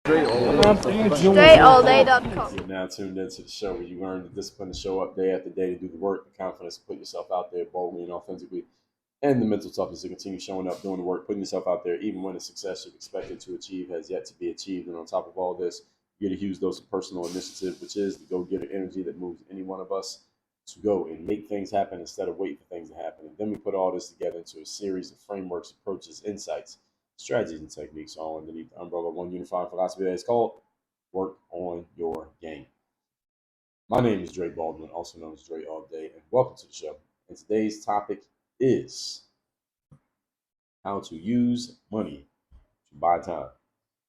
StrayAllDay.com. You're now tuned into the show where you learn the discipline to show up day after day to do the work, the confidence to put yourself out there boldly and authentically, and the mental toughness to continue showing up, doing the work, putting yourself out there, even when the success you've expected to achieve has yet to be achieved. And on top of all this, you get a huge dose of personal initiative, which is the go-getter energy that moves any one of us to go and make things happen instead of waiting for things to happen. And then we put all this together into a series of frameworks, approaches, insights, strategies, and techniques all underneath the umbrella of one unified philosophy that is called Work on Your Game. My name is Dre Baldwin, also known as Dre All Day, and welcome to the show. And today's topic is how to use money to buy time.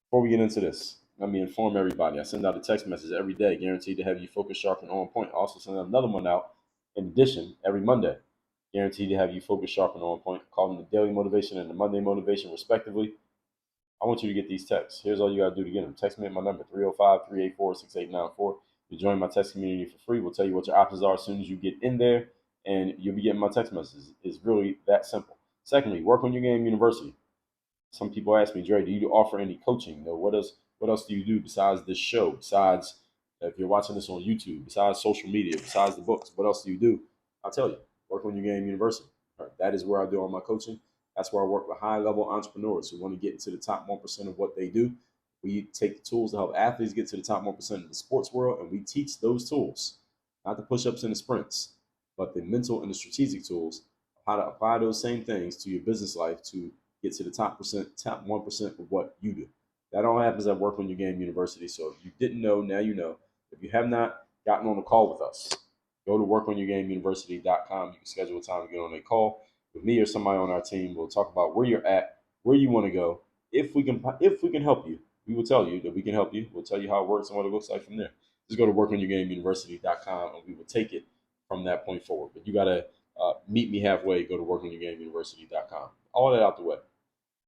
Before we get into this, let me inform everybody. I send out a text message every day, guaranteed to have you focused, sharp, and on point. I also send another one out in addition every Monday, guaranteed to have you focused, sharp, and on point. Call them the daily motivation and the Monday motivation, respectively. I want you to get these texts. Here's all you got to do to get them. Text me at my number, 305-384-6894. You join my text community for free. We'll tell you what your options are as soon as you get in there, and you'll be getting my text messages. It's really that simple. Secondly, Work on Your Game University. Some people ask me, Dre, do you offer any coaching? No, what else do you do besides this show? Besides, if you're watching this on YouTube, besides social media, besides the books, what else do you do? I'll tell you, Work on Your Game University. That is where I do all my coaching. That's where I work with high-level entrepreneurs who want to get into the top 1% of what they do. We take the tools to help athletes get to the top 1% of the sports world, and we teach those tools, not the push-ups and the sprints, but the mental and the strategic tools, how to apply those same things to your business life to get to the top 1% of what you do. That all happens at Work on Your Game University. So if you didn't know, now you know. If you have not gotten on a call with us, go to workonyourgameuniversity.com. You can schedule a time to get on a call with me or somebody on our team. We'll talk about where you're at, where you want to go. If we can help you, we will tell you that we can help you. We'll tell you how it works and what it looks like from there. Just go to workonyourgameuniversity.com and we will take it from that point forward. But you got to meet me halfway. Go to workonyourgameuniversity.com. All that out the way.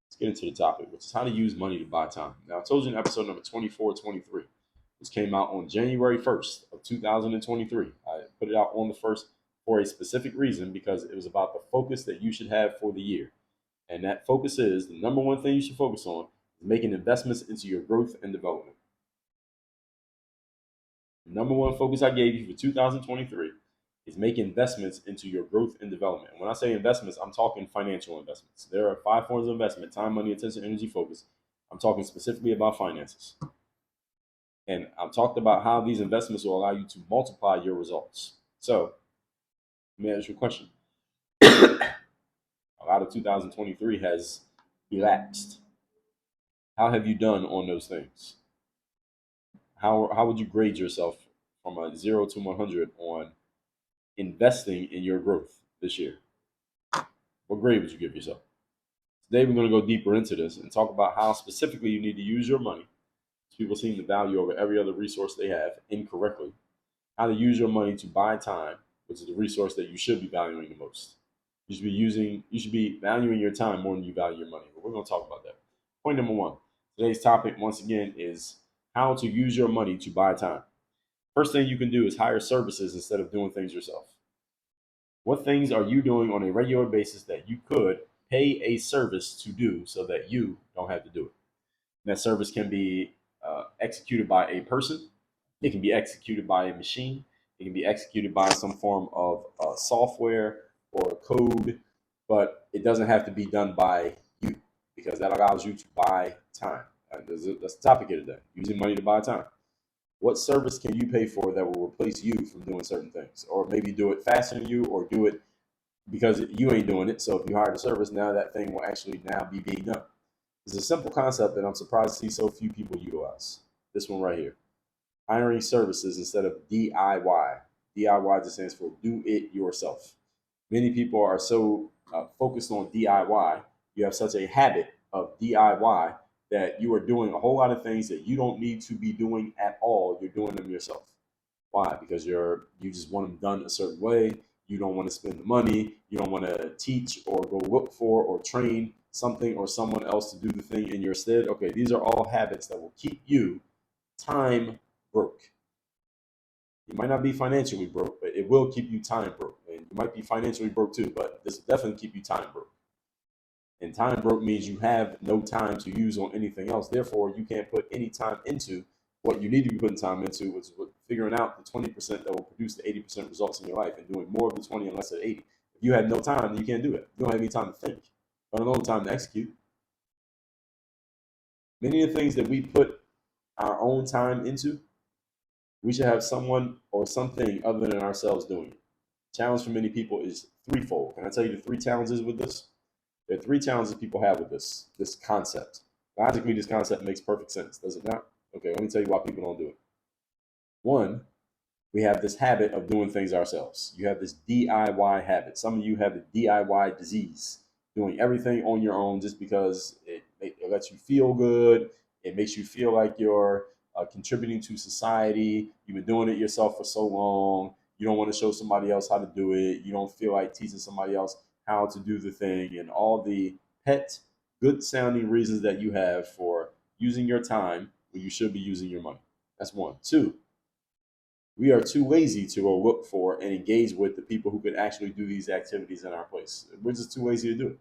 Let's get into the topic, which is how to use money to buy time. Now, I told you in episode number 2423, which came out on January 1st of 2023. I put it out on the 1st for a specific reason, because it was about the focus that you should have for the year. And that focus is the number one thing you should focus on is making investments into your growth and development. The number one focus I gave you for 2023 is make investments into your growth and development. And when I say investments, I'm talking financial investments. There are 5 forms of investment: time, money, attention, energy, focus. I'm talking specifically about finances. And I've talked about how these investments will allow you to multiply your results. So let me ask you a question. A lot of 2023 has elapsed. How have you done on those things? How would you grade yourself from a 0 to 100 on investing in your growth this year? What grade would you give yourself? Today we're going to go deeper into this and talk about how specifically you need to use your money. People seem to value over every other resource they have incorrectly. How to use your money to buy time, which is the resource that you should be valuing the most. You should be valuing your time more than you value your money. But we're going to talk about that. Point number 1. Today's topic, once again, is how to use your money to buy time. First thing you can do is hire services instead of doing things yourself. What things are you doing on a regular basis that you could pay a service to do so that you don't have to do it? And that service can be executed by a person. It can be executed by a machine. It can be executed by some form of software or code, but it doesn't have to be done by you, because that allows you to buy time. That's the topic here today: using money to buy time. What service can you pay for that will replace you from doing certain things, or maybe do it faster than you, or do it because you ain't doing it? So if you hire a service, now that thing will actually now be being done. It's a simple concept that I'm surprised to see so few people utilize. This one right here: hiring services instead of DIY. DIY just stands for do it yourself. Many people are so focused on DIY. You have such a habit of DIY that you are doing a whole lot of things that you don't need to be doing at all. You're doing them yourself. Why? Because you just want them done a certain way. You don't want to spend the money. You don't want to teach or go look for or train something or someone else to do the thing in your stead. Okay, these are all habits that will keep you time broke. You might not be financially broke, but it will keep you time broke. And you might be financially broke too, but this will definitely keep you time broke. And time broke means you have no time to use on anything else. Therefore, you can't put any time into what you need to be putting time into, which is figuring out the 20% that will produce the 80% results in your life and doing more of the 20 and less of the 80. If you have no time, then you can't do it. You don't have any time to think, let alone time to execute. Many of the things that we put our own time into, we should have someone or something other than ourselves doing it. Challenge for many people is threefold. Can I tell you the three challenges with this? There are three challenges people have with this concept. Logically, this concept makes perfect sense, does it not? Okay, let me tell you why people don't do it. One, we have this habit of doing things ourselves. You have this DIY habit. Some of you have the DIY disease, doing everything on your own just because it lets you feel good. It makes you feel like you're contributing to society. You've been doing it yourself for so long. You don't want to show somebody else how to do it. You don't feel like teaching somebody else how to do the thing, and all the pet, good sounding reasons that you have for using your time when you should be using your money. That's one. Two, we are too lazy to go look for and engage with the people who could actually do these activities in our place. We're just too lazy to do it.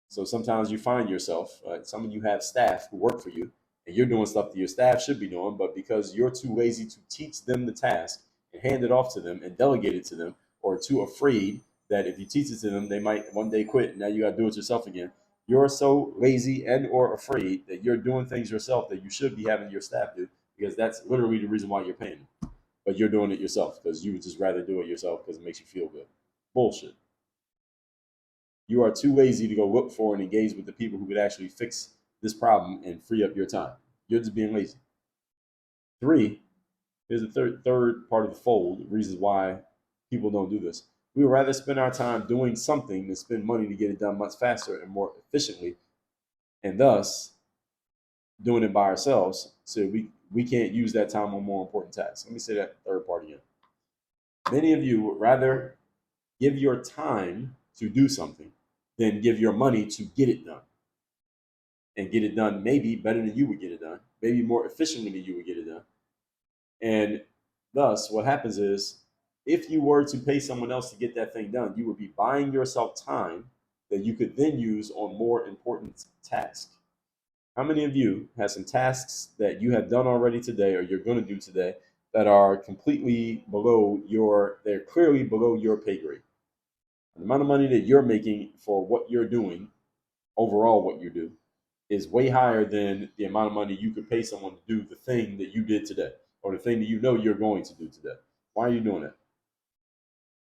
So sometimes you find yourself, some of you have staff who work for you, and you're doing stuff that your staff should be doing, but because you're too lazy to teach them the task and hand it off to them and delegate it to them, or too afraid that if you teach it to them, they might one day quit, and now you got to do it yourself again. You're so lazy and or afraid that you're doing things yourself that you should be having your staff do, because that's literally the reason why you're paying them. But you're doing it yourself because you would just rather do it yourself because it makes you feel good. Bullshit. You are too lazy to go look for and engage with the people who could actually fix this problem and free up your time. You're just being lazy. Three, here's the third part of the fold, reasons why people don't do this. We would rather spend our time doing something than spend money to get it done much faster and more efficiently, and thus doing it by ourselves so we can't use that time on more important tasks. Let me say that third part again. Many of you would rather give your time to do something than give your money to get it done. And get it done maybe better than you would get it done, maybe more efficiently than you would get it done. And thus, what happens is, if you were to pay someone else to get that thing done, you would be buying yourself time that you could then use on more important tasks. How many of you have some tasks that you have done already today or you're going to do today that are completely they're clearly below your pay grade? The amount of money that you're making for what you're doing, overall what you do, is way higher than the amount of money you could pay someone to do the thing that you did today or the thing that you know you're going to do today. Why are you doing that?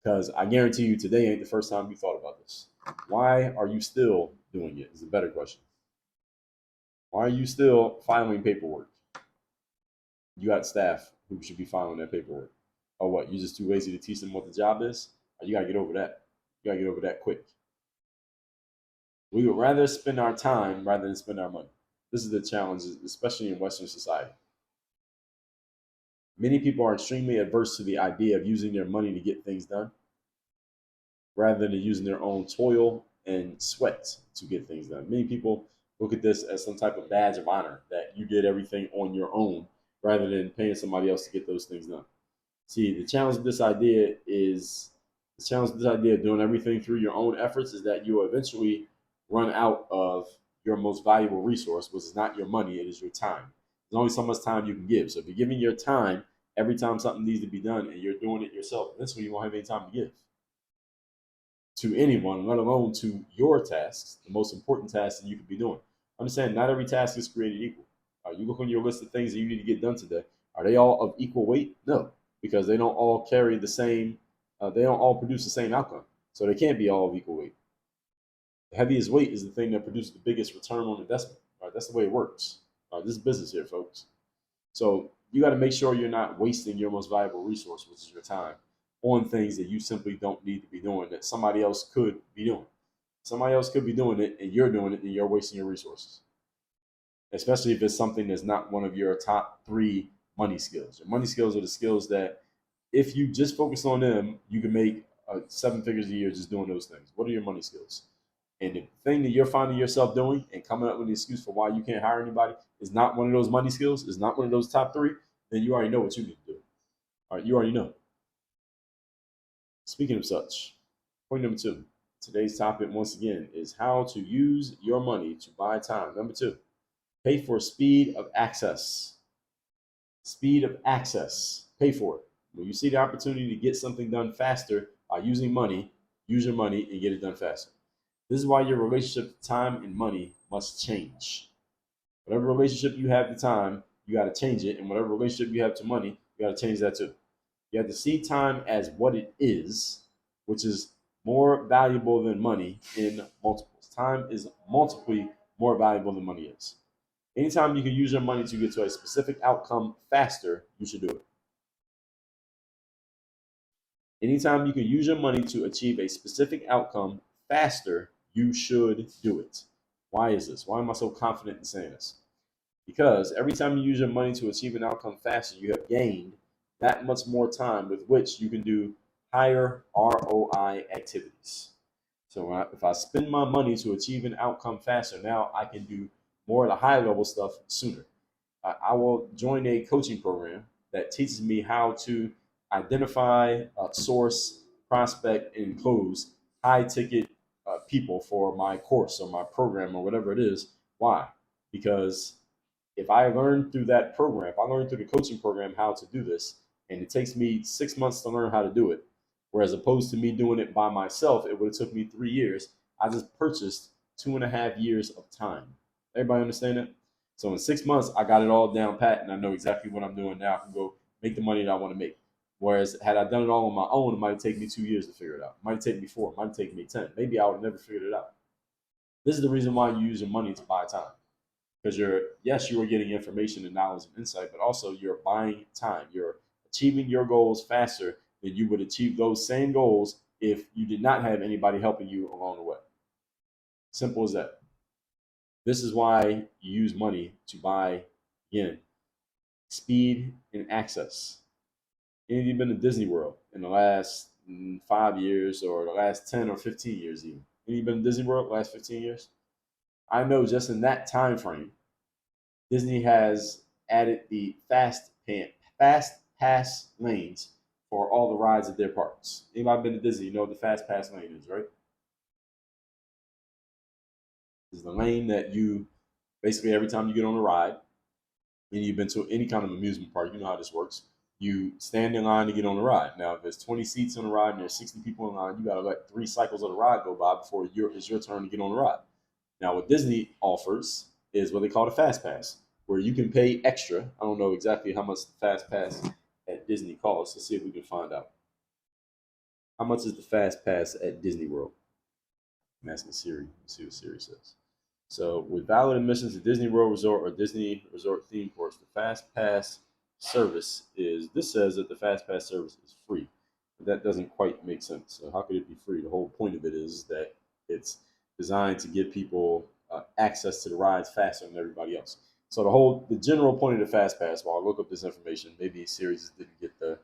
Because I guarantee you today ain't the first time you thought about this. Why are you still doing it is a better question. Why are you still filing paperwork? You got staff who should be filing that paperwork. Or what? You're just too lazy to teach them what the job is? Or you got to get over that. You got to get over that quick. We would rather spend our time rather than spend our money. This is the challenge, especially in Western society. Many people are extremely adverse to the idea of using their money to get things done rather than using their own toil and sweat to get things done. Many people look at this as some type of badge of honor that you did everything on your own rather than paying somebody else to get those things done. See, the challenge of this idea of doing everything through your own efforts is that you will eventually run out of your most valuable resource, which is not your money, it is your time. There's only so much time you can give. So if you're giving your time every time something needs to be done and you're doing it yourself, eventually you won't have any time to give to anyone, let alone to your tasks, the most important tasks that you could be doing. Understand, not every task is created equal. You look on your list of things that you need to get done today. Are they all of equal weight? No, because they don't all carry the same, they don't all produce the same outcome. So they can't be all of equal weight. The heaviest weight is the thing that produces the biggest return on investment. Right? That's the way it works. This is business here, folks. So you got to make sure you're not wasting your most valuable resource, which is your time, on things that you simply don't need to be doing that somebody else could be doing. Somebody else could be doing it and you're doing it and you're wasting your resources. Especially if it's something that's not one of your top 3 money skills. Your money skills are the skills that if you just focus on them, you can make 7 figures a year just doing those things. What are your money skills? And the thing that you're finding yourself doing and coming up with an excuse for why you can't hire anybody is not one of those money skills, is not one of those top 3, then you already know what you need to do. All right, you already know. Speaking of such, point number 2. Today's topic, once again, is how to use your money to buy time. Number 2, pay for speed of access. Speed of access. Pay for it. When you see the opportunity to get something done faster by using money, use your money and get it done faster. This is why your relationship to time and money must change. Whatever relationship you have to time, you got to change it. And whatever relationship you have to money, you got to change that too. You have to see time as what it is, which is more valuable than money in multiples. Time is multiply more valuable than money is. Anytime you can use your money to get to a specific outcome faster, you should do it. Anytime you can use your money to achieve a specific outcome faster, you should do it. Why is this? Why am I so confident in saying this? Because every time you use your money to achieve an outcome faster, you have gained that much more time with which you can do higher ROI activities. So if I spend my money to achieve an outcome faster, now I can do more of the high level stuff sooner. I will join a coaching program that teaches me how to identify, source, prospect, and close high ticket people for my course or my program or whatever it is. Why? Because if I learn through that program, if I learn through the coaching program how to do this, and it takes me 6 months to learn how to do it, whereas opposed to me doing it by myself, it would have took me 3 years. I just purchased 2.5 years of time. Everybody understand that? So in 6 months, I got it all down pat, and I know exactly what I'm doing now. I can go make the money that I want to make. Whereas had I done it all on my own, it might have taken me 2 years to figure it out. It might have taken me 4. It might have taken me 10. Maybe I would have never figured it out. This is the reason why you use your money to buy time. Because you are getting information and knowledge and insight, but also you're buying time. You're achieving your goals faster than you would achieve those same goals if you did not have anybody helping you along the way. Simple as that. This is why you use money to buy, again, speed and access. Any of you been to Disney World in the last 5 years or the last 10 or 15 years even? Any of you been to Disney World the last 15 years? I know just in that time frame, Disney has added the fast pass lanes for all the rides at their parks. Anybody been to Disney, you know what the fast pass lane is, right? It's the lane that you basically every time you get on a ride, and you've been to any kind of amusement park, you know how this works. You stand in line to get on the ride. Now, if there's 20 seats on the ride and there's 60 people in line, you got to let 3 cycles of the ride go by before it's your turn to get on the ride. Now, what Disney offers is what they call the Fast Pass, where you can pay extra. I don't know exactly how much the Fast Pass at Disney costs. Let's see if we can find out. How much is the Fast Pass at Disney World? I'm asking Siri. Let's see what Siri says. So, with valid admissions to Disney World Resort or Disney Resort theme parks, the Fast Pass service is. This says that the Fast Pass service is free. But that doesn't quite make sense. So, how could it be free? The whole point of it is that it's designed to give people access to the rides faster than everybody else. So, the general point of the Fast Pass. While I look up this information, maybe Siri just didn't get I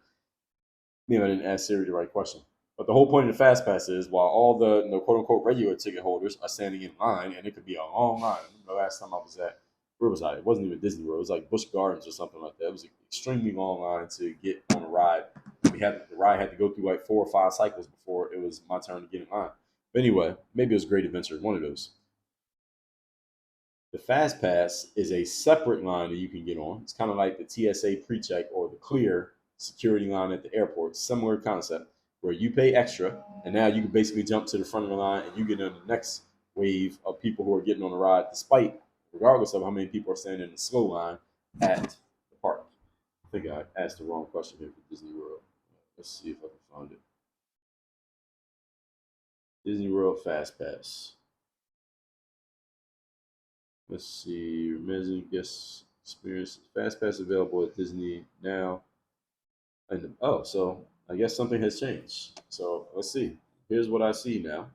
didn't ask Siri the right question. But the whole point of the Fast Pass is while all the quote unquote regular ticket holders are standing in line, and it could be a long line. The last time I was where was I? It wasn't even Disney World. It was like Busch Gardens or something like that. It was an extremely long line to get on a ride. The ride had to go through like 4 or 5 cycles before it was my turn to get in line. But anyway, maybe it was Great Adventure, one of those. The Fast Pass is a separate line that you can get on. It's kind of like the TSA pre-check or the clear security line at the airport. Similar concept where you pay extra, and now you can basically jump to the front of the line and you get on the next wave of people who are getting on the ride, regardless of how many people are standing in the slow line at the park. I think I asked the wrong question here for Disney World. Let's see if I can find it. Disney World Fast Pass. Let's see. Amazing guest experience. Fast Pass available at Disney now. So I guess something has changed. So let's see. Here's what I see now.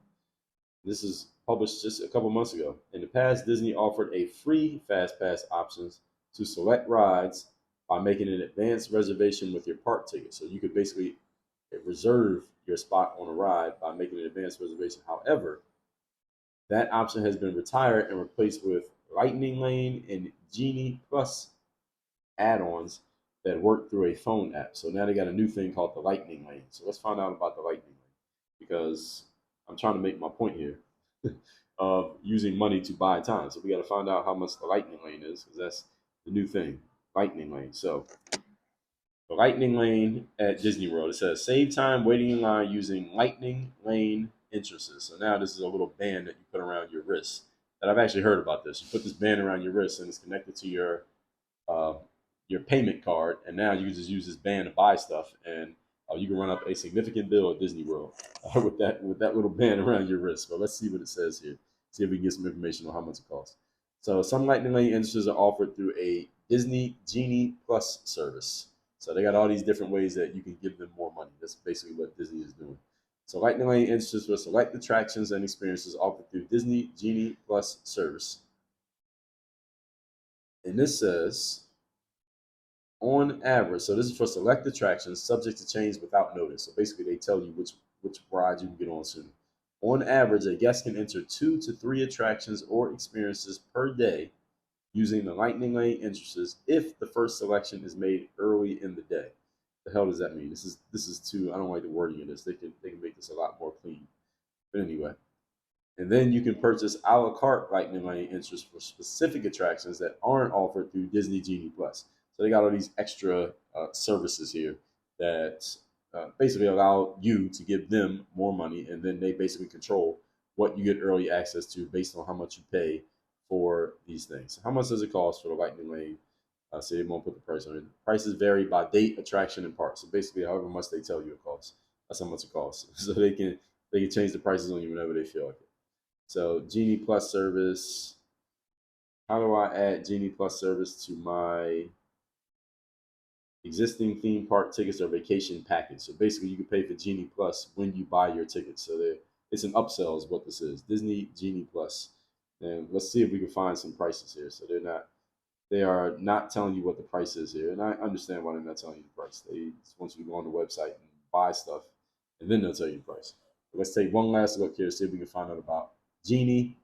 This is published just a couple months ago. In the past, Disney offered a free Fast Pass options to select rides by making an advanced reservation with your park ticket. So you could basically reserve your spot on a ride by making an advanced reservation. However, that option has been retired and replaced with Lightning Lane and Genie Plus add-ons that work through a phone app. So now they got a new thing called the Lightning Lane. So let's find out about the Lightning Lane because I'm trying to make my point here of using money to buy time. So we got to find out how much the lightning lane is, because that's the new thing, lightning lane. So the lightning lane at Disney World, it says save time waiting in line using lightning lane entrances. So now this is a little band that you put around your wrist. And I've actually heard about this. You put this band around your wrist and it's connected to uh, your payment card, and now you can just use this band to buy stuff, and you can run up a significant bill at Disney World with that little band around your wrist. But let's see what it says here. See if we can get some information on how much it costs. So some Lightning Lane entrances are offered through a Disney Genie Plus service. So they got all these different ways that you can give them more money. That's basically what Disney is doing. So Lightning Lane entrances for select attractions and experiences offered through Disney Genie Plus service. And this says on average, so this is for select attractions subject to change without notice. So basically, they tell you which rides you can get on soon. On average, a guest can enter 2 to 3 attractions or experiences per day using the Lightning Lane entrances if the first selection is made early in the day. The hell does that mean? This is too. I don't like the wording of this. They can make this a lot more clean. But anyway, and then you can purchase a la carte Lightning Lane entries for specific attractions that aren't offered through Disney Genie Plus. So they got all these extra services here that basically allow you to give them more money, and then they basically control what you get early access to based on how much you pay for these things. So how much does it cost for the Lightning Lane? So they won't put the price on it. Prices vary by date, attraction, and park. So basically, however much they tell you it costs, that's how much it costs. So they can change the prices on you whenever they feel like it. So Genie Plus service. How do I add Genie Plus service to my existing theme park tickets or vacation package? So basically, you can pay for Genie Plus when you buy your tickets. So it's an upsell, is what this is. Disney Genie Plus. And let's see if we can find some prices here. So they are not telling you what the price is here, and I understand why they're not telling you the price. They just want you to go on the website and buy stuff, and then they'll tell you the price. But let's take one last look here, see if we can find out about Genie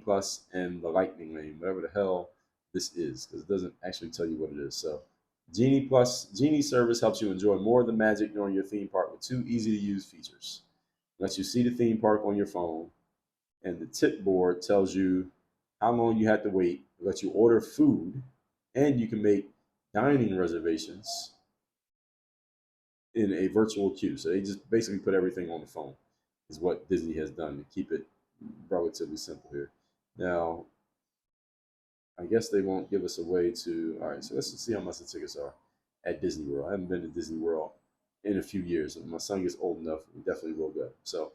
Plus, and the Lightning Lane, whatever the hell this is, because it doesn't actually tell you what it is. So Genie service helps you enjoy more of the magic during your theme park with 2 easy-to-use features. It lets you see the theme park on your phone, and the tip board tells you how long you have to wait. It lets you order food, and you can make dining reservations in a virtual queue. So they just basically put everything on the phone, is what Disney has done to keep it relatively simple here. Now, I guess they won't give us a way to. All right, so let's see how much the tickets are at Disney World. I haven't been to Disney World in a few years. When my son gets old enough, we definitely will go. So,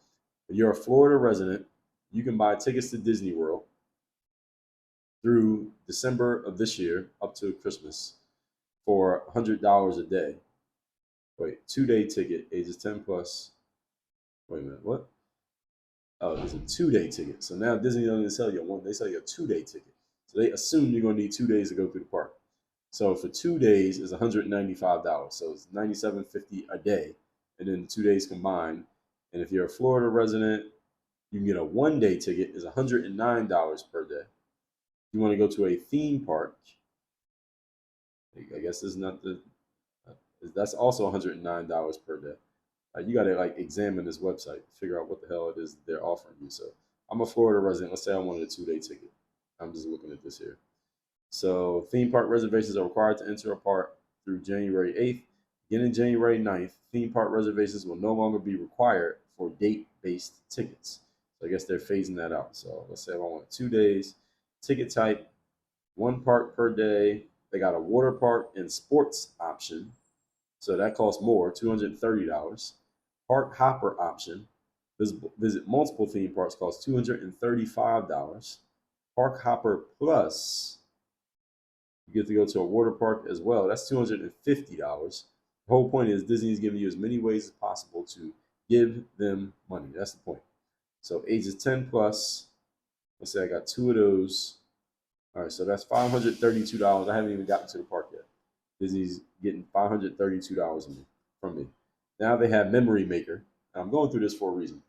if you're a Florida resident, you can buy tickets to Disney World through December of this year up to Christmas for $100 a day. Wait, 2-day ticket, ages 10 plus. Wait a minute, what? Oh, it's a 2-day ticket. So now Disney doesn't sell you one; they sell you a 2-day ticket. So they assume you're going to need 2 days to go through the park. So for 2 days is $195. So it's $97.50 a day, and then 2 days combined. And if you're a Florida resident, you can get a 1-day ticket is $109 per day. If you want to go to a theme park, I guess this is not the. That's also $109 per day. You got to like examine this website, figure out what the hell it is they're offering you. So I'm a Florida resident. Let's say I wanted a 2-day ticket. I'm just looking at this here. So theme park reservations are required to enter a park through January 8th. Beginning January 9th, theme park reservations will no longer be required for date-based tickets. So I guess they're phasing that out. So let's say I want 2 days. Ticket type, 1 park per day. They got a water park and sports option. So that costs more, $230. Park hopper option. Visit multiple theme parks costs $235. Park hopper plus, you get to go to a water park as well. That's $250. The whole point is Disney is giving you as many ways as possible to give them money. That's the point. So ages 10 plus, let's say I got 2 of those. All right, so that's $532. I haven't even gotten to the park yet. Disney's getting $532 from me. Now they have Memory Maker. I'm going through this for a reason.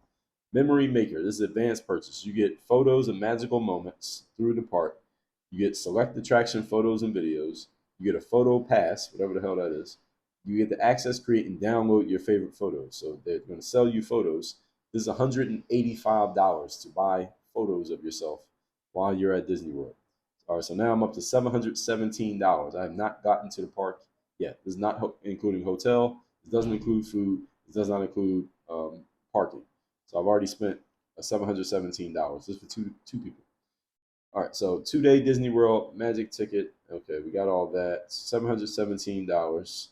Memory Maker, this is advanced purchase. You get photos of magical moments through the park. You get select attraction photos and videos. You get a photo pass, whatever the hell that is. You get to access, create, and download your favorite photos. So they're going to sell you photos, This is $185 to buy photos of yourself while you're at Disney World. All right, so now I'm up to $717. I have not gotten to the park yet. This is not including hotel. It doesn't include food. It does not include parking. So I've already spent $717 just for two people. All right, so 2-day Disney World Magic ticket. Okay, we got all that. $717.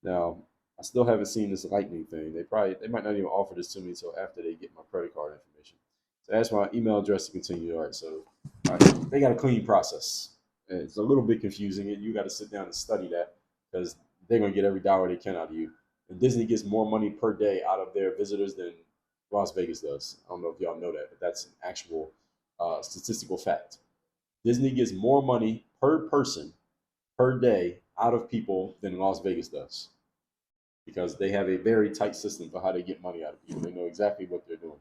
Now, I still haven't seen this lightning thing. They might not even offer this to me until after they get my credit card information. So that's my email address to continue. All right, so they got a clean process. And it's a little bit confusing. You got to sit down and study that because they're gonna get every dollar they can out of you. And Disney gets more money per day out of their visitors than Las Vegas does. I don't know if y'all know that, but that's an actual statistical fact. Disney gets more money per person per day out of people than Las Vegas does because they have a very tight system for how they get money out of people. They know exactly what they're doing.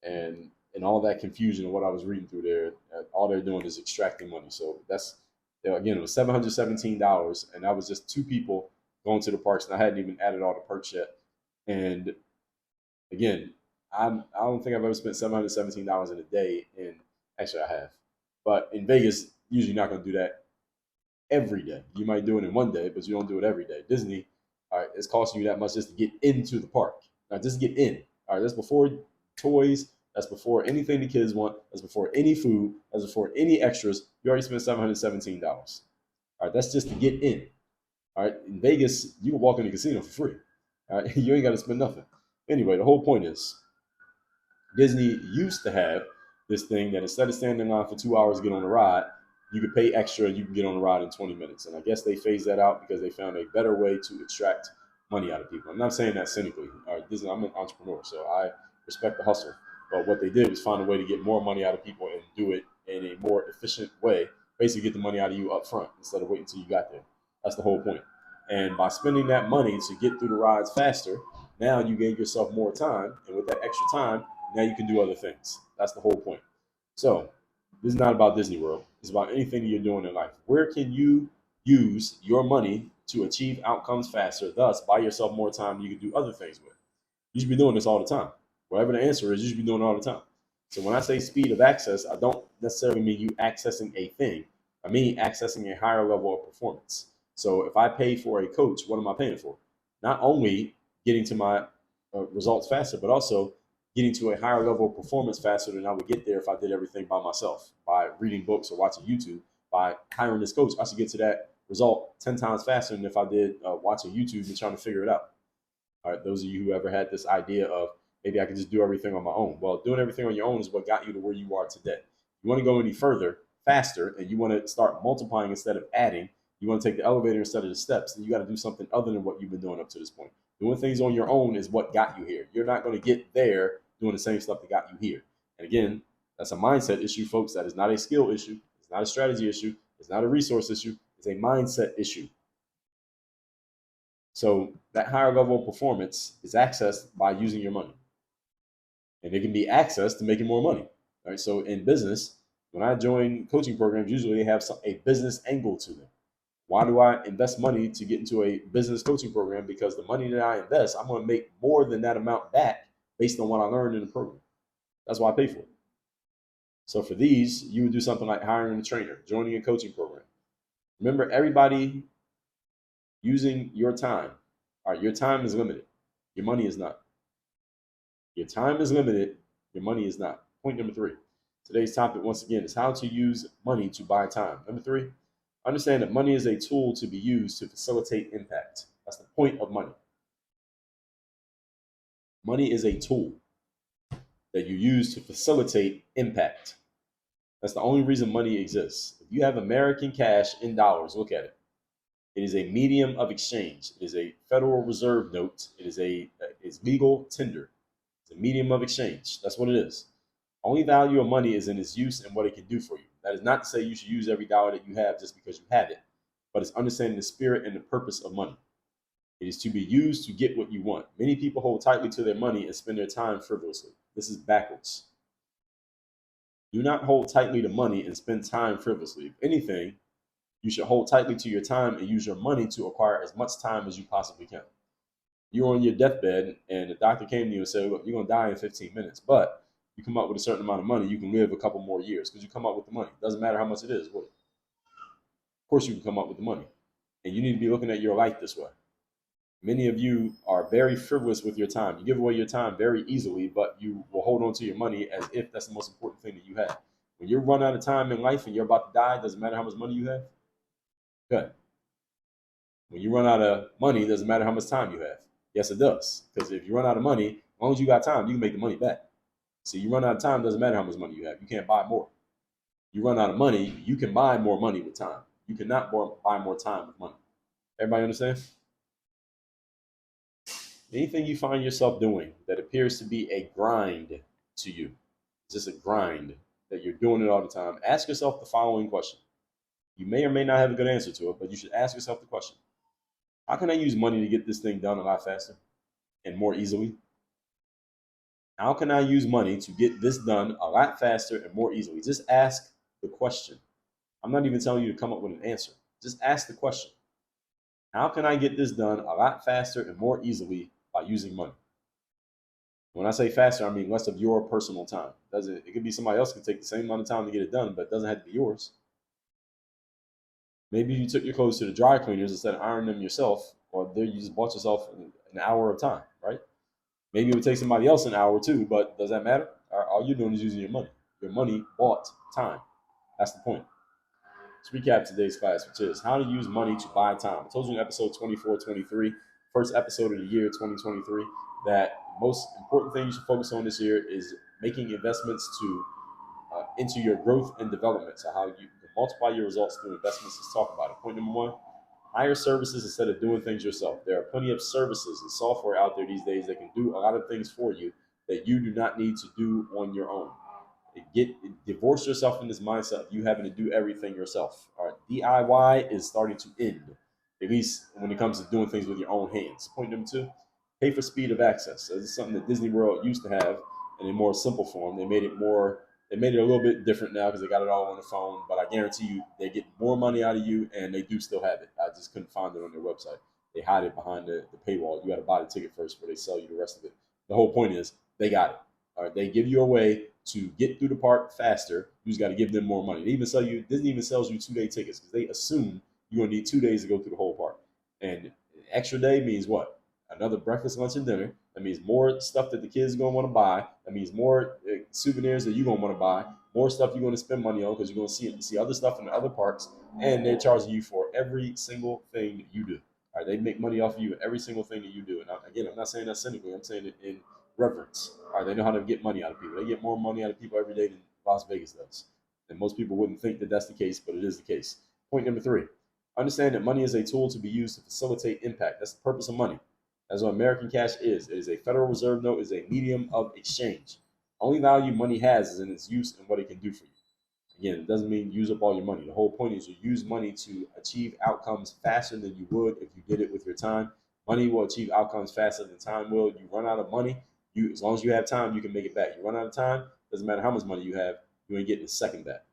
And all that confusion of what I was reading through there, all they're doing is extracting money. So that's, again, it was $717, and that was just two people going to the parks, and I hadn't even added all the perks yet. And again, I don't think I've ever spent $717 in a day. And actually, I have, but in Vegas, usually not going to do that every day. You might do it in one day, but you don't do it every day. Disney, all right, it's costing you that much just to get into the park. Now, just get in. All right, that's before toys. That's before anything the kids want. That's before any food. That's before any extras. You already spent $717. All right, that's just to get in. All right, in Vegas, you can walk in the casino for free. All right, you ain't got to spend nothing. Anyway, the whole point is Disney used to have this thing that instead of standing in line for 2 hours to get on the ride, you could pay extra and you can get on the ride in 20 minutes. And I guess they phased that out because they found a better way to extract money out of people. I'm not saying that cynically. All right, Disney, I'm an entrepreneur, so I respect the hustle. But what they did was find a way to get more money out of people and do it in a more efficient way. Basically, get the money out of you up front instead of waiting until you got there. That's the whole point. And by spending that money to get through the rides faster, now you gave yourself more time. And with that extra time, now you can do other things. That's the whole point. So this is not about Disney World. It's about anything that you're doing in life. Where can you use your money to achieve outcomes faster, thus buy yourself more time you can do other things with? You should be doing this all the time. Whatever the answer is, you should be doing it all the time. So when I say speed of access, I don't necessarily mean you accessing a thing. I mean accessing a higher level of performance. So if I pay for a coach, what am I paying for? Not only getting to my results faster, but also getting to a higher level of performance faster than I would get there if I did everything by myself, by reading books or watching YouTube. By hiring this coach, I should get to that result 10 times faster than if I did watching YouTube and trying to figure it out. All right, those of you who ever had this idea of maybe I could just do everything on my own. Well, doing everything on your own is what got you to where you are today. You want to go any further, faster, and you want to start multiplying instead of adding. You want to take the elevator instead of the steps. Then you got to do something other than what you've been doing up to this point. Doing things on your own is what got you here. You're not going to get there doing the same stuff that got you here. And again, that's a mindset issue, folks. That is not a skill issue. It's not a strategy issue. It's not a resource issue. It's a mindset issue. So that higher level of performance is accessed by using your money. And it can be accessed to making more money. Right? So in business, when I join coaching programs, usually they have a business angle to them. Why do I invest money to get into a business coaching program? Because the money that I invest, I'm going to make more than that amount back based on what I learned in the program. That's why I pay for it. So for these, you would do something like hiring a trainer, joining a coaching program. Remember, everybody using your time. All right, your time is limited. Your money is not. Your time is limited. Your money is not. Point number 3. Today's topic, once again, is how to use money to buy time. Number 3, understand that money is a tool to be used to facilitate impact. That's the point of money. Money is a tool that you use to facilitate impact. That's the only reason money exists. If you have American cash in dollars, look at it. It is a medium of exchange. It is a Federal Reserve note. It's legal tender. It's a medium of exchange. That's what it is. Only value of money is in its use and what it can do for you. That is not to say you should use every dollar that you have just because you have it, but it's understanding the spirit and the purpose of money. It is to be used to get what you want. Many people hold tightly to their money and spend their time frivolously. This is backwards. Do not hold tightly to money and spend time frivolously. If anything, you should hold tightly to your time and use your money to acquire as much time as you possibly can. You're on your deathbed and the doctor came to you and said, look, you're going to die in 15 minutes, but you come up with a certain amount of money, you can live a couple more years because you come up with the money. Doesn't matter how much it is. Of course, you can come up with the money. And you need to be looking at your life this way. Many of you are very frivolous with your time. You give away your time very easily, but you will hold on to your money as if that's the most important thing that you have. When you run out of time in life and you're about to die, doesn't matter how much money you have. Good. When you run out of money, it doesn't matter how much time you have. Yes, it does. Because if you run out of money, as long as you got time, you can make the money back. See, you run out of time, doesn't matter how much money you have. You can't buy more. You run out of money, you can buy more money with time. You cannot buy more time with money. Everybody understand? Anything you find yourself doing that appears to be a grind to you, just a grind that you're doing it all the time, ask yourself the following question. You may or may not have a good answer to it, but you should ask yourself the question. How can I use money to get this thing done a lot faster and more easily? How can I use money to get this done a lot faster and more easily? Just ask the question. I'm not even telling you to come up with an answer. Just ask the question. How can I get this done a lot faster and more easily by using money? When I say faster, I mean less of your personal time. It could be somebody else can take the same amount of time to get it done, but it doesn't have to be yours. Maybe you took your clothes to the dry cleaners instead of ironing them yourself, or there you just bought yourself an hour of time, right? Maybe it would take somebody else an hour too, but does that matter? All you're doing is using your money. Your money bought time. That's the point. Let's recap today's class, which is how to use money to buy time. I told you in episode 24, 23, first episode of the year 2023, that the most important thing you should focus on this year is making investments into your growth and development. So how you can multiply your results through investments. Let's talk about it. Point number one, hire services instead of doing things yourself. There are plenty of services and software out there these days that can do a lot of things for you that you do not need to do on your own. Divorce yourself from this mindset of you having to do everything yourself. All right, DIY is starting to end, at least when it comes to doing things with your own hands. Point number two, pay for speed of access. So this is something that Disney World used to have in a more simple form. They made it a little bit different now because they got it all on the phone. But I guarantee you, they get more money out of you, and they do still have it. I just couldn't find it on their website. They hide it behind the paywall. You got to buy the ticket first before they sell you the rest of it. The whole point is they got it. All right, they give you a way to get through the park faster. You just got to give them more money. Disney even sells you 2-day tickets because they assume you're gonna need 2 days to go through the whole park. And extra day means what? Another breakfast, lunch, and dinner. That means more stuff that the kids are gonna want to buy. That means more souvenirs that you're gonna want to buy. More stuff you're gonna spend money on because you're gonna see other stuff in the other parks, and they're charging you for every single thing that you do. All right, they make money off of you in every single thing that you do. And again, I'm not saying that cynically. I'm saying it in reverence. All right, they know how to get money out of people. They get more money out of people every day than Las Vegas does. And most people wouldn't think that that's the case, but it is the case. Point number three, understand that money is a tool to be used to facilitate impact. That's the purpose of money. That's what American cash is. It is a Federal Reserve note, is a medium of exchange. Only value money has is in its use and what it can do for you. Again, it doesn't mean use up all your money. The whole point is you use money to achieve outcomes faster than you would if you did it with your time. Money will achieve outcomes faster than time will. You run out of money, as long as you have time, you can make it back. You run out of time, doesn't matter how much money you have, you ain't getting a second back.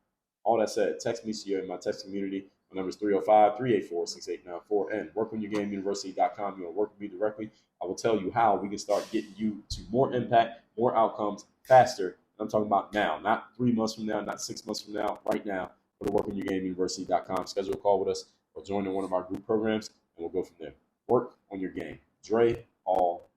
All that said, text me so you're in my text community. My number is 305-384-6894 and workonyourgameuniversity.com. You want to work with me directly. I will tell you how we can start getting you to more impact, more outcomes faster. I'm talking about now, not 3 months from now, not 6 months from now, right now. Go to workonyourgameuniversity.com, schedule a call with us, or join in one of our group programs, and we'll go from there. Work on your game. Dre, all